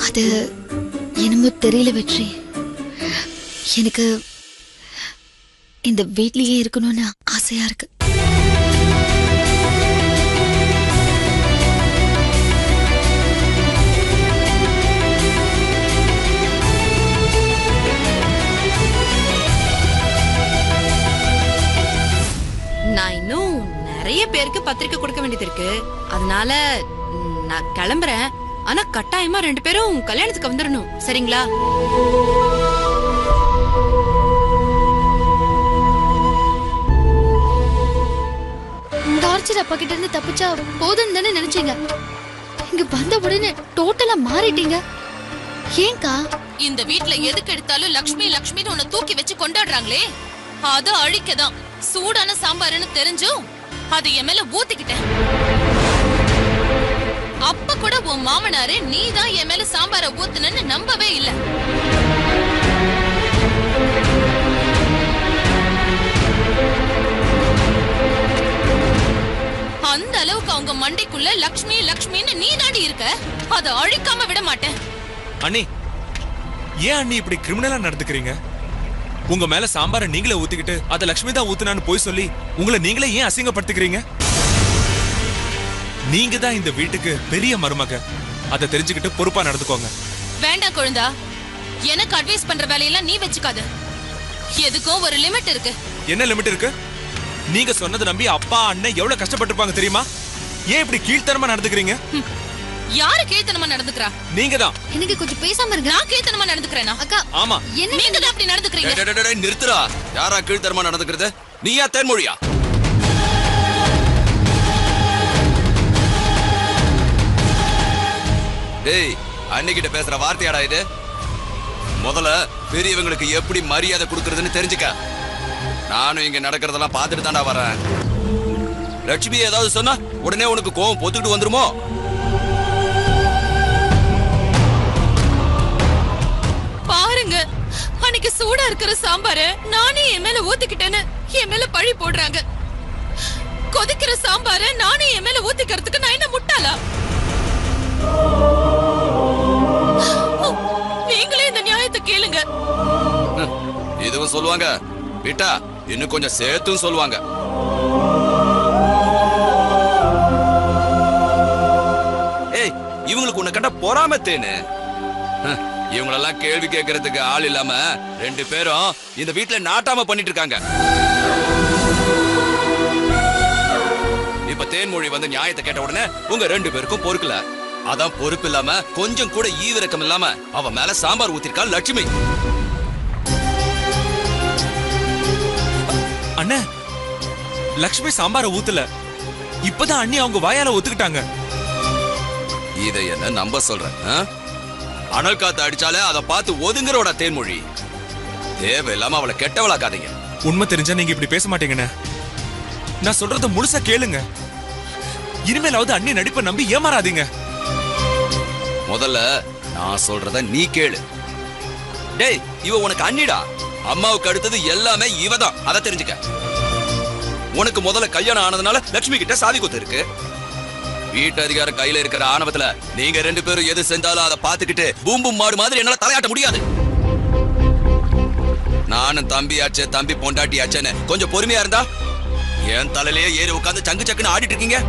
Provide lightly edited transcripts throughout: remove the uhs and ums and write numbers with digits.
அது என்னமோ தெரியல வெற்றி. எனக்கு இந்த வீட்லயே இருக்கணும்னு ஆசையா இருக்கு. நான் இன்னும் நிறைய பேருக்கு பத்திரிக்கை கொடுக்க வேண்டியது இருக்கு. அதனால நான் கிளம்புறேன். ஆனா கட்டாயமா 2 பேரும் கல்யாணத்துக்கு வந்துடணும், சரிங்களா? டார்ச்சர் அப்பா கிட்ட இருந்து தப்பிச்சா போதும் தானே நினைச்சீங்க. இங்க வந்த உடனே டோட்டலா மாறிட்டீங்க. ஏங்கா இந்த வீட்ல எதுக்கு எடுத்தாலும் லக்ஷ்மி லக்ஷ்மின்னு உன்னை தூக்கி வச்சு கொண்டாடுறாங்களே, அது அழிக்கதான். சூடான சாம்பார்னு தெரிஞ்சும் அது என் மேல ஊத்திக்கிட்டேன். அப்ப கூட உன் மாமனாரு நீதான் என் மேல சாம்பார ஊத்துனன்னு நம்பவே இல்ல. அந்த அளவுக்கு அவங்க மண்டைக்குள்ள லக்ஷ்மி லக்ஷ்மின்னு நீ தாண்டி இருக்க. அதை அழிக்காம விட மாட்டேன். அண்ணி, ஏன் அண்ணி இப்படி கிரிமினலா நடந்துக்கிறீங்க? உங்க மேல சாம்பார நீங்களே ஊத்திக்கிட்டு அத லட்சுமி தான் ஊத்துனான்னு போய் சொல்லி உங்களை நீங்களே ஏன் அசிங்கப்படுத்திக்கிறீங்க? நீங்க தான் இந்த வீட்டுக்கு பெரிய மருமக. அதை தெரிஞ்சுக்கிட்டு பொறுப்பா நடந்துக்கோங்க. வேண்டாம் குழந்தா, எனக்கு அட்வைஸ் பண்ற வேலையெல்லாம் நீ வச்சுக்காத. எதுக்கும் ஒரு லிமிட் இருக்கு. என்ன லிமிட் இருக்கு? நீங்க சொன்னது நம்பி அப்பா அண்ணன் எவ்வளவு கஷ்டப்பட்டிருப்பாங்க தெரியுமா? ஏன் இப்படி கீழ்த்தனமா நடந்துக்கிறீங்க? யாரு கீழ்த்தனமா நடந்துக்கிறா? நீங்க தான். எனக்கு கொஞ்சம் பேசாம இருங்க. நான் கீழ்த்தனமா நடந்துக்கிறேனா? அக்கா, ஆமா, நீங்க தான் அப்படி நடந்துக்கிறீங்க. நிறுத்துறா. யாரா கீழ்த்தனமா நடந்துக்கிறது? நீயா தேன்மொழியா? டேய், அன்னிக்கிட்ட பேசுற வார்த்தையாடா இது? முதல்ல பெரியவங்களுக்கு எப்படி மரியாதை கொடுக்கறதுன்னு தெரிஞ்சுக்க. நானும் இங்க நடக்கிறதெல்லாம் பார்த்துட்டு தான்டா வரேன். லட்சுமி ஏதாவது சொன்னா உடனே உனக்கு கோவம் பொத்துக்கிட்டு வந்துருமோ? பாருங்க, அன்னைக்கு சூடா இருக்கிற சாம்பார நானே என் மேல ஊத்திக்கிட்டேன்னு என் மேல பழி போடுறாங்க. கொதிக்கிற சாம்பார நானே என் மேல ஊத்திக்கிறதுக்கு நான் என்ன முட்டாளா? நீங்களே இந்த நியாயத்தை கேளுங்க. இதுவும் சொல்லுவாங்க, விட்டா இன்னும் கொஞ்சம் சேர்த்தும் சொல்லுவாங்க. ஏய், இவங்களுக்கு உன்னை கண்ட பொறாம தேனு. இவங்களெல்லாம் கேள்வி கேட்கறதுக்கு ஆள் இல்லாம 2 பேரும் இந்த வீட்டுல நாட்டாம பண்ணிட்டு இருக்காங்க. இப்ப தேன்மொழி வந்து நியாயத்தை கேட்ட உடனே உங்க 2 பேருக்கும் பொறுக்கல. அதான் பொறுப்பு இல்லாம கொஞ்சம் கூட ஈவிரக்கம் இல்லாம அவ மேல சாம்பார் ஊத்திருக்கா லட்சுமி. அண்ணே, லட்சுமி சாம்பார ஊத்தல. இப்பதான் அண்ணி அவங்க வாயால ஒத்துக்கிட்டாங்க. இதை என்ன நம்ப சொல்றேன்? அனல் காத்து அடிச்சாலே அதை பார்த்து ஒதுங்குறோட தேன்மொழி. தேவையில்லாம அவளை கெட்டவளாக்காதீங்க. உண்மை தெரிஞ்சா நீங்க இப்படி பேச மாட்டீங்கண்ணே. நான் சொல்றத முழுசா கேளுங்க. இனிமேலாவது அண்ணி நடிப்பை நம்பி ஏமாறாதீங்க. முதல்ல நான் சொல்றத நீ கேளு. டேய், இவ உனக்கு அண்ணிடா. அம்மாவுக்கு அடுத்தது எல்லாமே இவதான், அதை தெரிஞ்சுக்க. உனக்கு முதல்ல கல்யாணம் ஆனதுனால லட்சுமி கிட்ட சாவி குத்து இருக்கு. வீட்டு அதிகாரம் கையில இருக்கிற ஆணவத்துல நீங்க 2 பேரும் எது செஞ்சாலும் அதை பார்த்துக்கிட்டு பூம்பும் மாடு மாதிரி என்னால தலையாட்ட முடியாது. நானும் தம்பியாச்சே, தம்பி பொண்டாட்டியாச்சேன்னு கொஞ்சம் பொறுமையா இருந்தா என் தலையிலேயே ஏறி உட்காந்து சங்கு சக்குன்னு ஆடிட்டு இருக்கீங்க.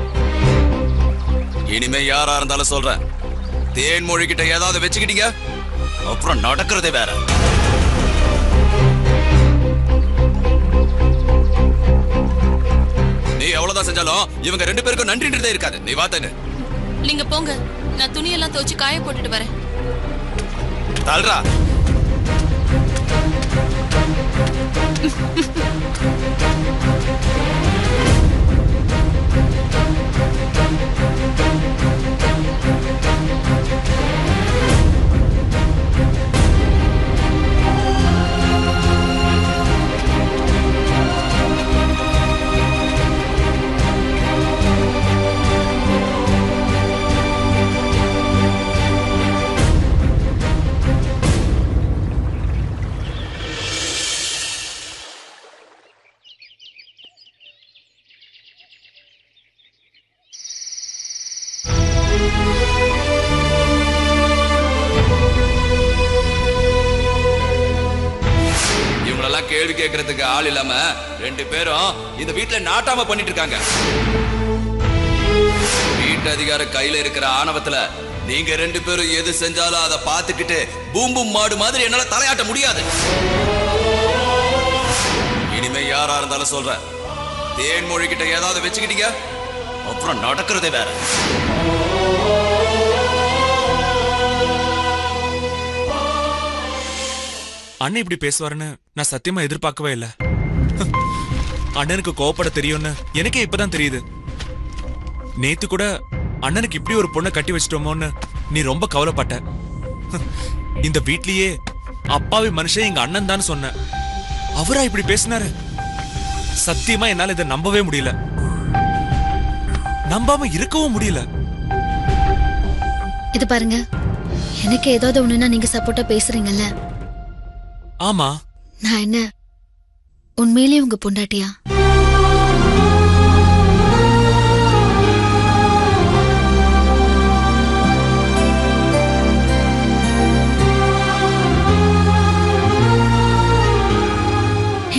இனிமே யாரா இருந்தாலும் சொல்றேன், தேன்மொழி கிட்ட ஏதாவது வச்சுக்கிட்டீங்க அப்புறம் நடக்கிறதே வேற. நீ எவ்வளவுதான் செஞ்சாலும் இவங்க 2 பேருக்கும் நன்றின்றதே இருக்காது. நீ வாத்தனு. நீங்க போங்க, நான் துணியெல்லாம் துவைச்சு காய போட்டுட்டு வரேன். தல்றா. கேள்வி கேட்கறதுக்கு ஆள் இல்லாம 2 பேரும் இந்த வீட்டுல நாட்டாம பண்ணிட்டு இருக்காங்க. வீட்டு அதிகார கையில இருக்கிற ஆணவத்துல நீங்க 2 பேரும் எது செஞ்சாலும் அதை பார்த்துக்கிட்டு பூம்பும் மாடு மாதிரி என்னால தலையாட்ட முடியாது. இனிமே யாரா இருந்தாலும் சொல்றேன், தேன்மொழி கிட்ட ஏதாவது வச்சுக்கிட்டீங்க அப்புறம் நடக்கிறதே வேற. அண்ணன் இப்படி பேசுவாருன்னு நான் சத்தியமா எதிர்பார்க்கவே இல்லை. அண்ணனுக்கு கோவப்பட தெரியும்னு எனக்கே இப்பதான் தெரியுது. நேத்து கூட அண்ணனுக்கு இப்படி ஒரு பொண்ணை கட்டி வச்சிட்டோமோன்னு நீ ரொம்ப கவலைப்பட்ட. இந்த வீட்லயே அப்பாவி மனுஷன் எங்க அண்ணன் தான் சொன்ன. அவரா இப்படி பேசினாரு? சத்தியமா என்னால இதை நம்பவே முடியல, நம்பாம இருக்கவும் முடியல. இது பாருங்க, எனக்கு ஏதாவது ஒண்ணுன்னா நீங்க சப்போர்ட்டா பேசுறீங்கல்ல. ஆமா, நான் என்ன உண்மையிலேயே உங்க பொண்டாட்டியா?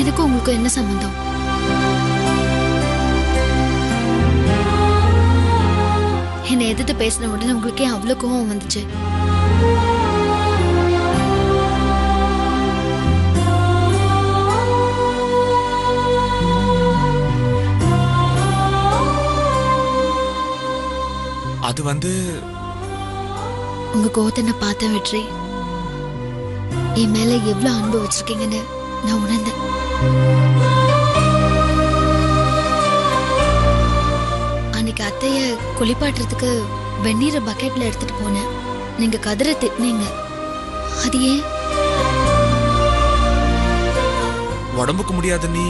எனக்கும் உங்களுக்கும் என்ன சம்பந்தம்? என்னை எதிர்த்து பேசின உடனே உங்களுக்கே அவ்வளவு கோவம் வந்துச்சு. அது வந்து உங்க கோவத்தை நான் பார்த்தேன் வெற்றி. என் மேல எவ்வளவு அன்பு வச்சிருக்கீங்கன்னு நான் உணர்ந்தேன். அன்னைக்கு அத்தைய குளிப்பாட்டுறதுக்கு வெந்நீரை பக்கெட்ல எடுத்துட்டு போனேன். நீங்க கதிரை திட்டினீங்க. அது ஏன்? உடம்புக்கு முடியாத நீ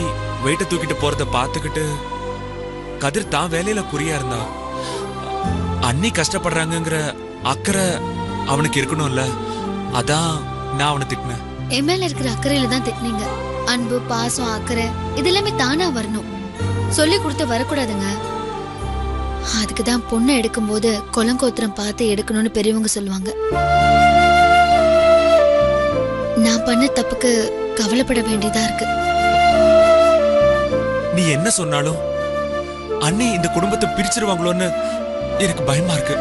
வெயிட்ட தூக்கிட்டு போறத பாத்துக்கிட்டு கதிர் தான் வேலையில குறியா இருந்தா. அண்ணி கஷ்டப்படுறாங்கங்கிற அக்கறை அவனுக்கு இருக்கணும்ல, அதான் நான் அவனை திட்டினேன். என் மேல இருக்கிற அக்கறையில தான் திட்டினீங்க. அன்பு, பாசம், அக்கறை இது எல்லாமே தானா வரணும், சொல்லி கொடுத்து வரக்கூடாதுங்க. அதுக்குதான் பொண்ணை எடுக்கும் போது கொலங்கோத்திரம் பார்த்து எடுக்கணும்னு பெரியவங்க சொல்லுவாங்க. நான் பண்ண தப்புக்கு கவலைப்பட வேண்டியதா இருக்கு. நீ என்ன சொன்னாலும் அண்ணி இந்த குடும்பத்தை பிரிச்சிருவாங்களோன்னு எனக்கு பயமா இருக்கு.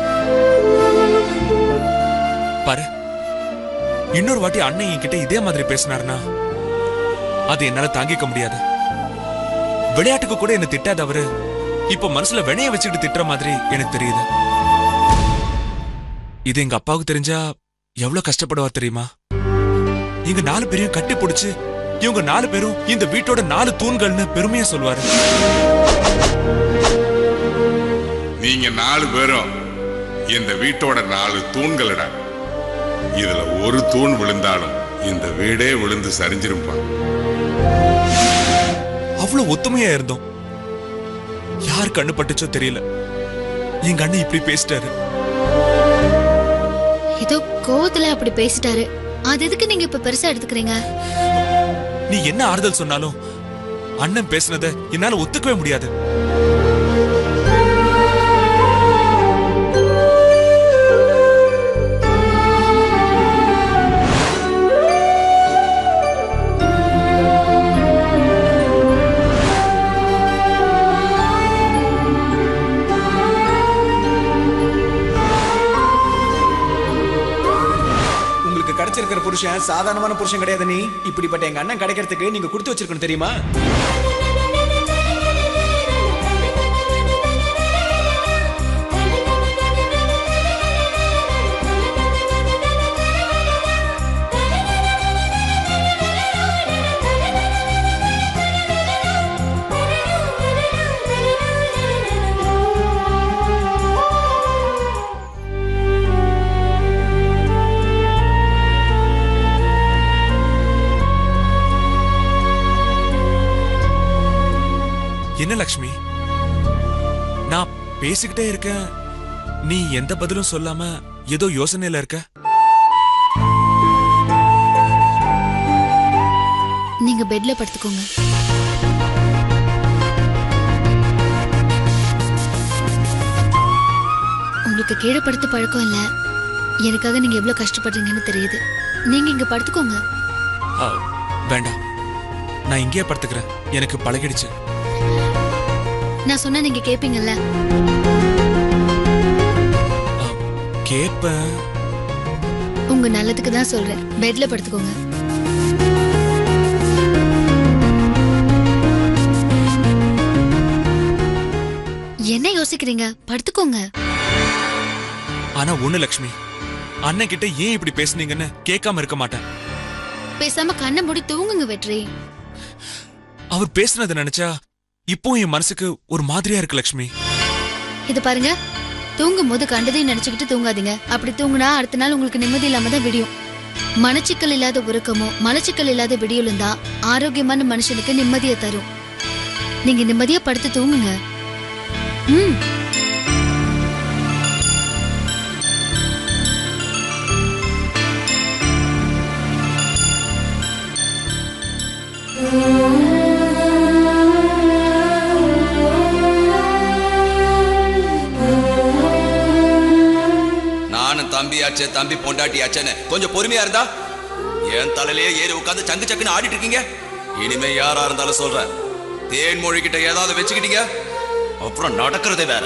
பாரு, இன்னொரு வாட்டி அண்ணன் என்கிட்ட இதே மாதிரி பேசினாருன்னா அது என்னால தாங்கிக்க முடியாது. விளையாட்டுக்கு கூட என்ன திட்டாத அவரு இப்ப மனசுல வினைய வச்சுக்கிட்டு திட்டுற மாதிரி எனக்கு தெரியுது. இது எங்க அப்பாவுக்கு தெரிஞ்சா எவ்வளவு கஷ்டப்படுவார் தெரியுமா? இங்க 4 பேரையும் கட்டி பிடிச்சு இவங்க 4 பேரும் இந்த வீட்டோட 4 தூண்கள்னு பெருமையா சொல்லுவாரு. நீங்க 4 பேரும் இந்த வீட்டோட 4 தூண்களடா. இதுல ஒரு தூண் விழுந்தாலும் இந்த வீடே விழுந்து சரிஞ்சிருப்பா. அவ்வளவு ஒத்துமையா இருந்தோம். யார் கண்ணு பட்டுச்சோ தெரியல, எங்க அண்ணன் இப்படி பேசிட்டாரு. ஏதோ கோவத்துல அப்படி பேசிட்டாரு. அது எதுக்கு நீங்க இப்ப பெருசா எடுத்துக்கிறீங்க? நீ என்ன ஆறுதல் சொன்னாலும் அண்ணன் பேசினதை என்னால ஒத்துக்கவே முடியாது. கிடைச்சிருக்கிற புருஷன் சாதாரணமான புருஷன் கிடையாது. நீ இப்படிப்பட்ட எங்க அண்ணன் கிடைக்கிறதுக்கு நீங்க கொடுத்து வச்சிருக்கணும் தெரியுமா? என்ன லக்ஷ்மி, நான் பேசிக்கிட்டே இருக்கேன், நீ எந்த பதிலும் சொல்லாம ஏதோ யோசனையில இருக்க. நீங்க பெட்ல படுத்துக்கோங்க. உங்களுக்கு கீழே படுத்து பழக்கம் இல்ல. எனக்காக நீங்க எவ்வளவு கஷ்டப்படுறீங்கன்னு தெரியுது. நீங்க இங்க படுத்துக்கோங்க. வேண்டாம், நான் இங்கேயே படுத்துக்கிறேன், எனக்கு பழகிடுச்சு. நான் சொன்னா நீங்க கேப்பீங்கல்ல? கேப்பேன். உங்க நல்லதுக்கு தான் சொல்றேன். பெட்ல படுத்துக்கோங்க. என்ன யோசிக்கிறீங்க? படுத்துக்கோங்க. ஆனா ஒண்ணு லக்ஷ்மி, அண்ணன் கிட்ட ஏன் இப்படி பேசுனீங்கன்னு கேட்காம இருக்க மாட்டேன். பேசாம கண்ணை மூடி தூங்குங்க வெற்றி. அவர் பேசுனதை நினைச்சா இப்போ என் மனசுக்கு ஒரு மாதிரியா இருக்கு லக்ஷ்மி. இது பாருங்க, தூங்கும் போது கண்டதையும் நினைச்சுக்கிட்டு தூங்காதீங்க. அப்படி தூங்குனா அடுத்த நாள் உங்களுக்கு நிம்மதி இல்லாம தான் விடியும். மனச்சிக்கல் இல்லாத உறக்கமோ மலச்சிக்கல் இல்லாத விடியலும் தான் ஆரோக்கியமான மனுஷனுக்கு நிம்மதியை தரும். நீங்க நிம்மதியா படுத்து தூங்குங்க. ம். நானும் தம்பியாச்சே, தம்பி பொண்டாட்டியாச்சேன்னு கொஞ்சம் பொறுமையா இருந்தா என் தலையிலேயே ஏறி உட்காந்து சங்கு சக்குன்னு ஆடிட்டு இருக்கீங்க. இனிமே யாரா இருந்தாலும் சொல்றேன், தேன்மொழி கிட்ட ஏதாவது வச்சுக்கிட்டீங்க அப்புறம் நடக்கிறதே வேற.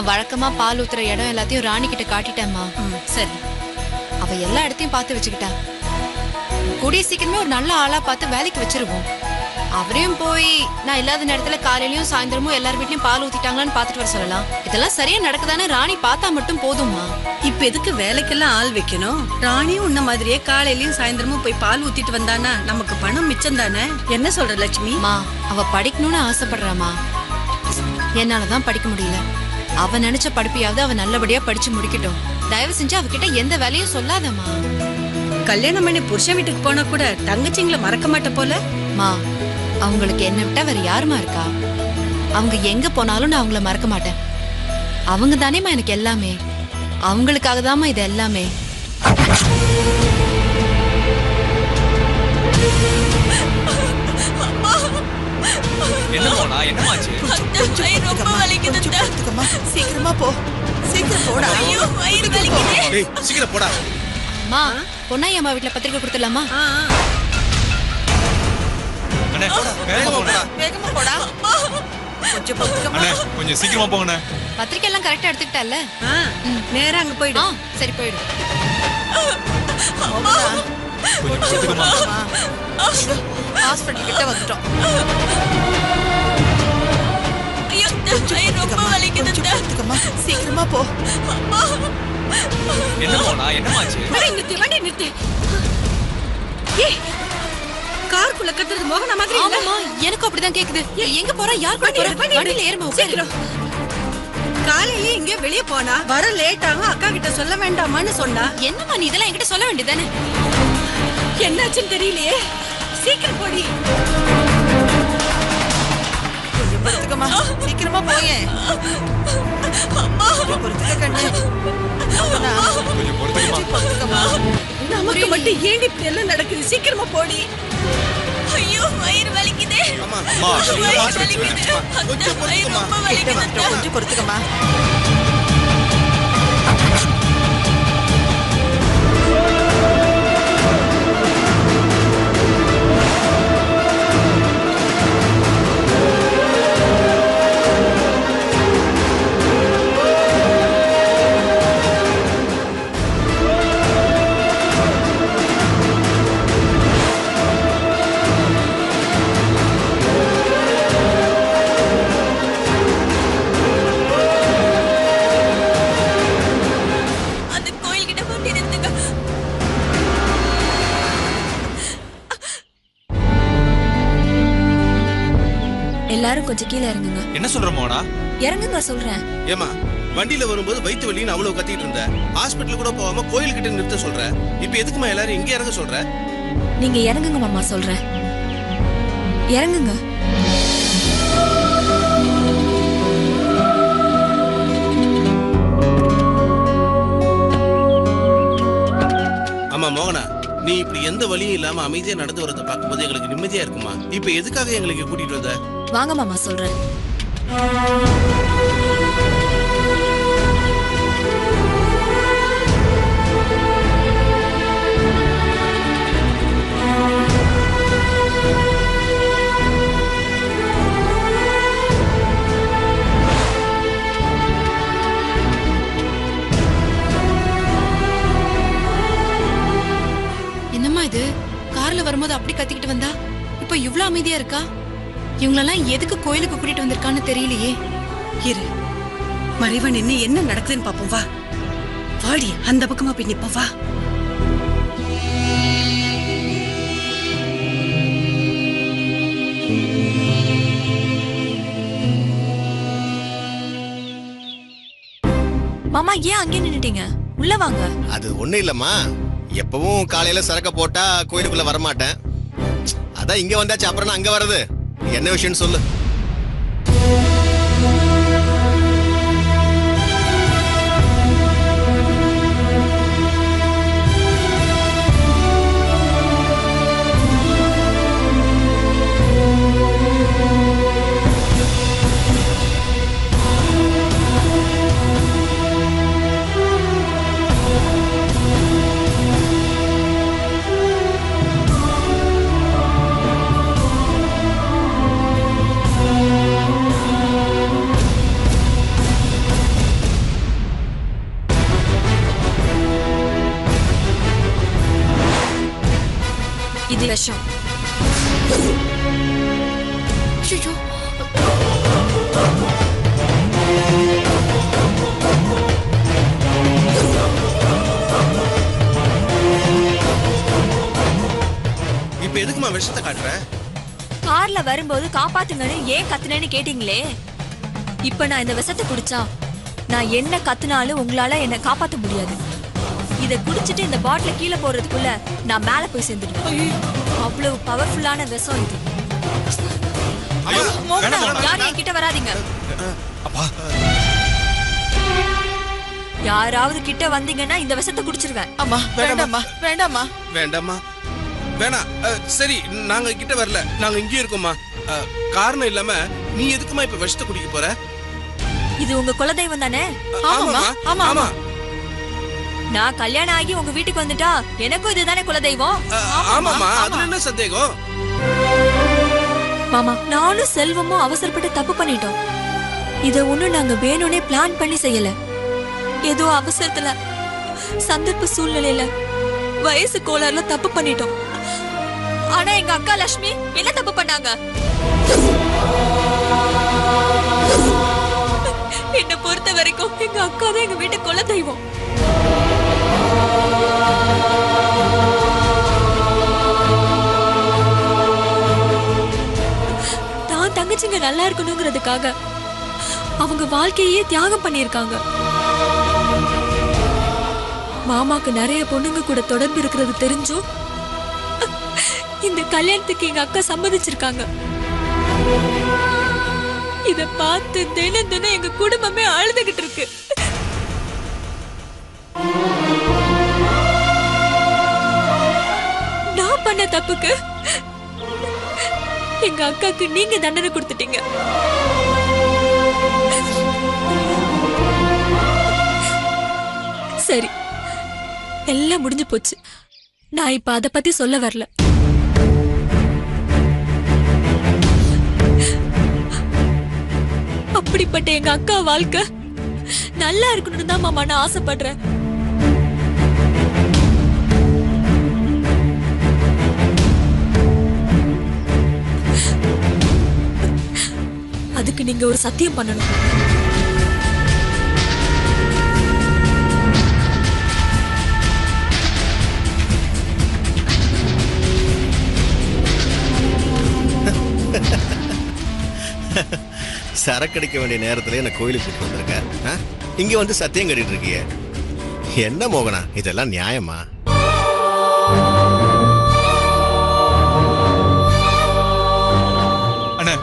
வழக்கமா பால் ஊத்துற இடம் எல்லாத்தையும் ராணி கிட்ட காட்டிட்டேம்மா. சரி, அவ எல்லா இடத்தையும் பார்த்து வச்சுக்கிட்டா. கூடிய சீக்கிரமே ஒரு நல்ல ஆளா பார்த்து வேலைக்கு வச்சிருவோம். அவரையும் போய் நான் இல்லாத நேரத்துல காலையிலயும் சாயந்தரமும் எல்லார் வீட்லயும் பால் ஊத்திட்டாங்களான்னு பாத்துட்டு வர சொல்லலாம். இதெல்லாம் சரியா நடக்குதானே ராணி பார்த்தா மட்டும் போதும்மா. இப்ப எதுக்கு வேலைக்கெல்லாம் ஆள் வைக்கணும்? ராணியும் உன்ன மாதிரியே காலையிலயும் சாயந்தரமும் போய் பால் ஊத்திட்டு வந்தானா நமக்கு பணம் மிச்சம் தானே. என்ன சொல்ற லட்சுமி? அவ படிக்கணும்னு ஆசைப்படுறாமா. என்னாலதான் படிக்க முடியல. அவ நினைச்ச படிப்பையாவது அவ நல்லபடியா படிச்சு முடிக்கட்டும். தயவு செஞ்சு அவகிட்ட எந்த வேலையும் சொல்லாதம்மா. கல்யாணம் பண்ணி புருஷன் வீட்டுக்கு போனா கூட தங்கச்சிங்களை மறக்க மாட்ட போல. அவங்களுக்கு என்ன விட்டா வேற யாருமா இருக்கா? அவங்க எங்க போனாலும் நான் அவங்கள மறக்க மாட்டேன். அவங்க தானேமா எனக்கு எல்லாமே. அவங்களுக்காக தாமா இது எல்லாமே. சீக்கிரமா போ, சீக்கிரம் போடா. சீக்கிரம் போடா. பொன்னாயி அம்மா வீட்டுல பத்திரிக்கை கொடுத்துடலாமா? வேகமா போடா. கொஞ்சம் சீக்கிரமா போங்க. பத்திரிக்கை எல்லாம் கரெக்டா எடுத்துக்கிட்டல? நேரா அங்க போயிடும். சரி போயிடும். ஹாஸ்பிடல் கிட்ட வந்துட்டோம். சீக்கிரமா போ. காருக்குள்ள கத்துறது மோகனா மாதிரி இல்ல? எனக்கு அப்படிதான் கேக்குது. எங்க போறா? யார் கூட போறா? வண்டியில ஏறுமா. சீக்கிரம். காலையில இங்க வெளிய போனா வர லேட் ஆகும், அக்கா கிட்ட சொல்ல வேண்டாமான்னு சொன்னா. என்னம்மா நீ இதெல்லாம் என்கிட்ட சொல்ல வேண்டியதானே? என்னாச்சுன்னு தெரியலையே. சீக்கிரம் போடி. சீக்கிரமா போயே. நமக்கு மட்டும் ஏன் இப்படி எல்லாம் நடக்குது? சீக்கிரமா போடி. ஐயோ வயிறு வலிக்குதே. கொஞ்சம் பொறுத்துக்கமா. எல்லாரும் கொஞ்சம் கீழே இறங்குங்க. என்ன சொல்ற மோனா? இறங்குங்க சொல்றேன். ஏமா வண்டியில வரும்போது வயிற்று வலின்னு அவ்வளவு கத்திட்டு இருந்த, ஹாஸ்பிட்டல் கூட போகாம கோயில் கிட்ட நிறுத்த சொல்ற. இப்ப எதுக்குமா எல்லாரும் இங்க இறங்க சொல்ற? நீங்க இறங்குங்க மாமா சொல்றேன். இறங்குங்க. நீ இப்படி எந்த வழியும் இல்லாம அமைதியா நடந்து வரத பார்க்கும்போது எங்களுக்கு நிம்மதியா இருக்குமா? இப்ப எதுக்காக எங்களுக்கு கூட்டிட்டு வந்த? வாங்க மாமா சொல்றேன். என்னம்மா இது? கார்ல வரும்போது அப்படி கத்திக்கிட்டு வந்தா இப்ப இவ்ளோ அமைதியா இருக்கா? இவங்களெல்லாம் எதுக்கு கோயிலுக்கு கூட்டிட்டு வந்திருக்கான்னு தெரியலையே. இரு, மறைவா நின்னு என்ன நடக்குதுன்னு பாப்போம். வா வாடி, அந்த பக்கமா போய் நிப்போம். வா. மாமா ஏன் அங்கே நின்னுட்டீங்க? உள்ள வாங்க. அது ஒண்ணு இல்லம்மா, எப்பவும் காலையில சரக்க போட்டா கோயிலுக்குள்ள வரமாட்டேன். அதான் இங்க வந்தாச்சு, அப்புறம் அங்க வர்றது. என்ன விஷயம்னு சொல்லு. இது விஷம். ஐயோ, இப்ப எதுக்குமா விஷத்தை காட்டுற? கார்ல வரும்போது காப்பாத்துங்கன்னு ஏன் கத்துனேன்னு கேட்டீங்களே. இப்ப நான் இந்த விஷத்தை குடிச்சா நான் என்ன கத்துனாலும் உங்களால என்ன காப்பாத்த முடியாது. இத குடிச்சிட்டு இந்த பாட்டில கீழே போறதுக்குள்ள நான் மேல போய் சேர்ந்துடுவேன். அவ்வளவு பவர்ஃபுல்லான விஷம் இது. யாரும் என்கிட்ட வராதீங்க. யாராவது கிட்ட வந்தீங்கன்னா இந்த விஷத்தை குடிச்சிருவேன். அம்மா வேண்டாம்மா, வேண்டாம்மா, வேண்டாம்மா, வேணாம். சரி, நாங்க கிட்ட வரல, நாங்க இங்கே இருக்கோம்மா. காரணம் இல்லாம நீ எதுக்குமா இப்ப விஷத்தை குடிக்க போற? இது உங்க குலதெய்வம் தானே? ஆமாமா, ஆமா. நான் கல்யாணம் ஆகி உங்க வீட்டுக்கு வந்துட்டா எனக்கும் இதுதானே குலதெய்வம். ஆமாமா, அதுல என்ன சந்தேகம்? மாமா, நானும் செல்வமும் அவசரப்பட்டு தப்பு பண்ணிட்டோம். இத ஒண்ணு நாங்க வேணும்னே பிளான் பண்ணி செய்யல. ஏதோ அவசரத்துல சந்தர்ப்ப சூழ்நிலையில வயசு கோளாறுல தப்பு பண்ணிட்டோம். ஆனா எங்க அக்கா லட்சுமி என்ன தப்பு பண்ணாங்க? என்ன பொறுத்த வரைக்கும் எங்க அக்கா தான் எங்க வீட்டு குலதெய்வம். தான் தங்கச்சிங்க நல்லா இருக்கணுங்கிறதுக்காக அவங்க வாழ்க்கையே தியாகம் பண்ணிருக்காங்க. மாமாக்கு நிறைய பொண்ணுங்க கூட தொடர்பு இருக்கிறது தெரிஞ்சும் இந்த கல்யாணத்துக்கு எங்க அக்கா சம்மதிச்சிருக்காங்க. இத பார்த்து தினம் தினம் எங்க குடும்பமே அழுதுகிட்டு இருக்கு. நான் பண்ண தப்புக்கு எங்க அக்காக்கு நீங்க தண்டனை கொடுத்துட்டீங்க. சரி, எல்லாம் முடிஞ்சு போச்சு. நான் இப்ப அத பத்தி சொல்ல வரல. அப்படிப்பட்ட எங்க அக்கா வாழ்க்கை நல்லா இருக்கணும்னு தான் மாமா நான் ஆசைப்படுறேன். அதுக்கு நீங்க ஒரு சத்தியம் பண்ணணும். சரக்கடிக்க வேண்டிய நேரத்துல என்ன கோயிலுக்கு கூட்டிட்டு வந்திருக்க. இங்க வந்து சத்தியம் கட்டிட்டு இருக்கிய. என்ன மோகனா, இதெல்லாம் நியாயமா? அண்ணே,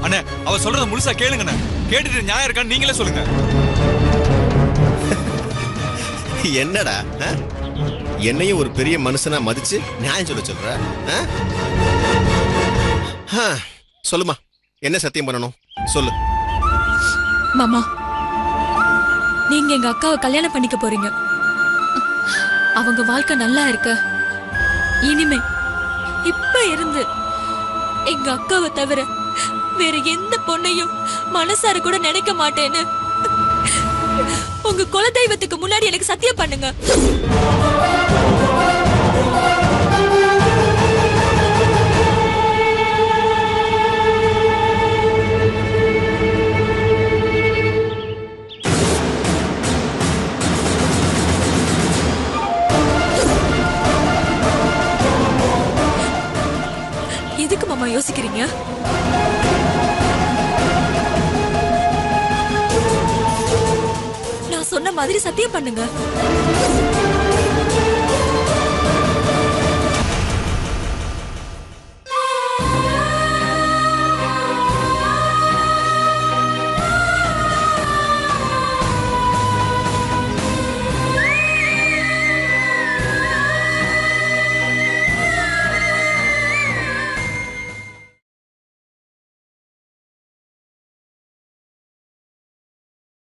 அண்ணே, அவ சொல்றத முழுசா கேளுங்கண்ணே. கேட்டுட்டு நியாயம் இருக்கான்னு நீங்களே சொல்லுங்க. என்னடா, என்னையும் ஒரு பெரிய மனுஷனா மதிச்சு நியாயம் சொல்ற சொல்லுமா, என்ன சத்தியம் பண்ணணும் சொல்லு. மாமா, நீங்க எங்க அக்காவை கல்யாணம் பண்ணிக்க போறீங்க. அவங்க வாழ்க்கை நல்லா இருக்க இனிமே இப்ப இருந்து எங்க அக்காவை தவிர வேற எந்த பொண்ணையும் மனசார கூட நினைக்க மாட்டேன்னு உங்க குலதெய்வத்துக்கு முன்னாடி எனக்கு சத்தியம் பண்ணுங்க. எதுக்கு மாமா யோசிக்கிறீங்க? நான் சொன்ன மாதிரி சத்தியம் பண்ணுங்க.